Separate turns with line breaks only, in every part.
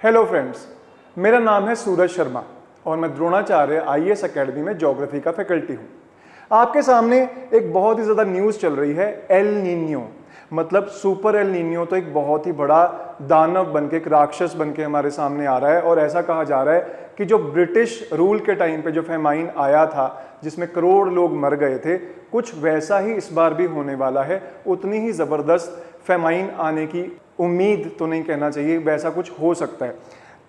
Hello friends, मेरा नाम है सूरज शर्मा और मैं द्रोणाचार्य आईएएस अकेडमी में ज्योग्राफी का फैकल्टी हूँ। आपके सामने एक बहुत ही ज़्यादा न्यूज़ चल रही है, एल नीनियो मतलब सुपर एल नीनियो। तो एक बहुत ही बड़ा दानव बनके, एक राक्षस बनके हमारे सामने आ रहा है और ऐसा कहा जा रहा है कि जो ब्रिटिश रूल के टाइम पे जो फेमाइन आया था जिसमें करोड़ लोग मर गए थे, कुछ वैसा ही इस बार भी होने वाला है। उतनी ही ज़बरदस्त फेमाइन आने की उम्मीद तो नहीं कहना चाहिए, वैसा कुछ हो सकता है।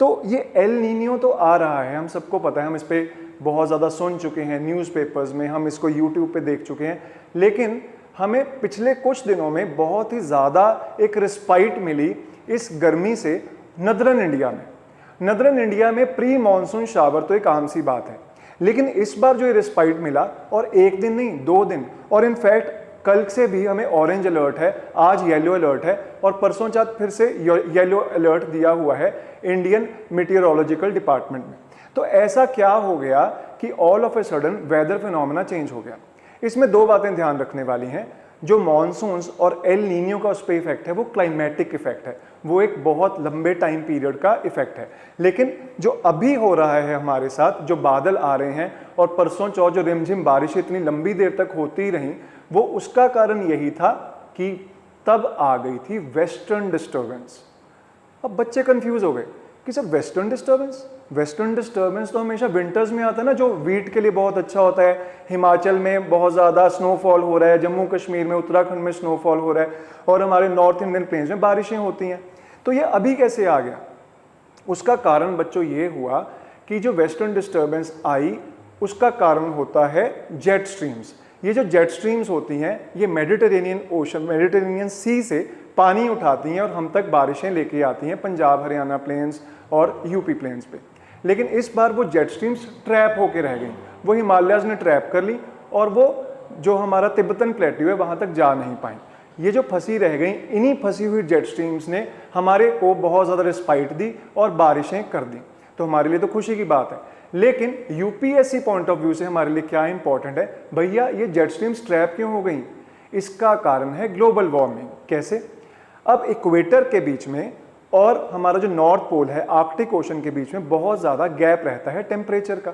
तो ये एल नीनियो तो आ रहा है, हम सबको पता है, हम इस पर बहुत ज़्यादा सुन चुके हैं न्यूज़पेपर्स में, हम इसको यूट्यूब पे देख चुके हैं। लेकिन हमें पिछले कुछ दिनों में बहुत ही ज़्यादा एक रिस्पाइट मिली इस गर्मी से नदरन इंडिया में। नदरन इंडिया में प्री मानसून शावर तो एक आम सी बात है, लेकिन इस बार जो ये रिस्पाइट मिला, और एक दिन नहीं 2 दिन, और इनफैक्ट कल से भी हमें ऑरेंज अलर्ट है, आज येलो अलर्ट है और परसों चाँद फिर से येलो अलर्ट दिया हुआ है इंडियन मीटियोरोलॉजिकल डिपार्टमेंट में। तो ऐसा क्या हो गया कि all of a sudden weather phenomena change हो गया। इसमें 2 बातें ध्यान रखने वाली हैं। जो मॉनसून्स और एल नीनियो का उस पर इफेक्ट है वो क्लाइमेटिक इफेक्ट है, वो एक बहुत लंबे टाइम पीरियड का इफेक्ट है। लेकिन जो अभी हो रहा है हमारे साथ, जो बादल आ रहे हैं और परसों चौथ जो रिमझिम बारिश इतनी लंबी देर तक होती रही, वो उसका कारण यही था कि तब आ गई थी वेस्टर्न डिस्टर्बेंस। अब बच्चे कंफ्यूज हो गए कि सर वेस्टर्न डिस्टर्बेंस तो हमेशा विंटर्स में आता है ना, जो वीट के लिए बहुत अच्छा होता है। हिमाचल में बहुत ज़्यादा स्नोफॉल हो रहा है, जम्मू कश्मीर में, उत्तराखंड में स्नोफॉल हो रहा है और हमारे नॉर्थ इंडियन प्लेन्स में बारिशें होती हैं। तो ये अभी कैसे आ गया? उसका कारण बच्चों ये हुआ कि जो वेस्टर्न डिस्टर्बेंस आई उसका कारण होता है जेट स्ट्रीम्स। ये जो जेट स्ट्रीम्स होती हैं ये मेडिटेरेनियन सी से पानी उठाती हैं और हम तक बारिशें लेके आती हैं पंजाब हरियाणा प्लेन्स और यूपी प्लेन्स पे। लेकिन इस बार वो जेट स्ट्रीम्स ट्रैप होके रह गई, वो हिमालयाज़ ने ट्रैप कर ली और वो जो हमारा तिब्बतन प्लेट्यू है वहाँ तक जा नहीं पाई। ये जो फंसी रह गई, इन्हीं फंसी हुई जेट स्ट्रीम्स ने हमारे को बहुत ज़्यादा रिस्पाइट दी और बारिशें कर दी। तो हमारे लिए तो खुशी की बात है। लेकिन यूपीएससी पॉइंट ऑफ व्यू से हमारे लिए क्या इंपॉर्टेंट है, भैया ये जेट स्ट्रीम्स ट्रैप क्यों हो गई? इसका कारण है ग्लोबल वार्मिंग। कैसे? अब इक्वेटर के बीच में और हमारा जो नॉर्थ पोल है, आर्कटिक ओशन के बीच में बहुत ज़्यादा गैप रहता है टेम्परेचर का।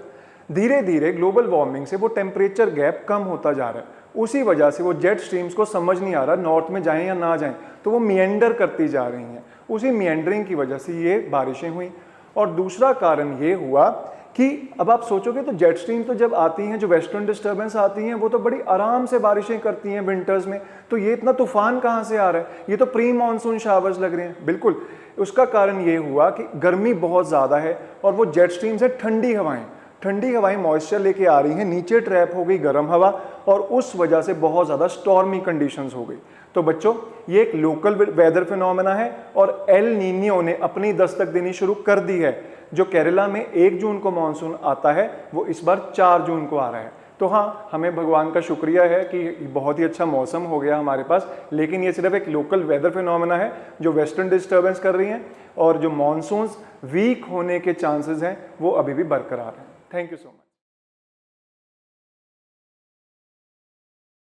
धीरे धीरे ग्लोबल वार्मिंग से वो टेम्परेचर गैप कम होता जा रहा है। उसी वजह से वो जेट स्ट्रीम्स को समझ नहीं आ रहा नॉर्थ में जाएं या ना जाएं, तो वो मिएंडर करती जा रही हैं। उसी मिएंडरिंग की वजह से ये बारिशें हुई। और दूसरा कारण ये हुआ कि अब आप सोचोगे तो जेट स्ट्रीम तो जब आती हैं, जो वेस्टर्न डिस्टर्बेंस आती हैं, वो तो बड़ी आराम से बारिशें करती हैं विंटर्स में। तो ये इतना तूफान कहाँ से आ रहा है? ये तो प्री मानसून शावर्स लग रहे हैं। बिल्कुल, उसका कारण ये हुआ कि गर्मी बहुत ज़्यादा है और वो जेट स्ट्रीम से ठंडी हवाएं मॉइस्चर लेके आ रही हैं, नीचे ट्रैप हो गई गर्म हवा और उस वजह से बहुत ज़्यादा स्टॉर्मी कंडीशंस हो गई। तो बच्चों, ये एक लोकल वेदर फिनोमेना है और एल नीनियो ने अपनी दस्तक देनी शुरू कर दी है। जो केरला में 1 जून को मानसून आता है वो इस बार 4 जून को आ रहा है। तो हाँ, हमें भगवान का शुक्रिया है कि बहुत ही अच्छा मौसम हो गया हमारे पास। लेकिन ये सिर्फ एक लोकल वेदर फिनोमेना है जो वेस्टर्न डिस्टर्बेंस कर रही हैं, और जो मानसून्स वीक होने के चांसेस हैं वो अभी भी बरकरार हैं। Thank you so much.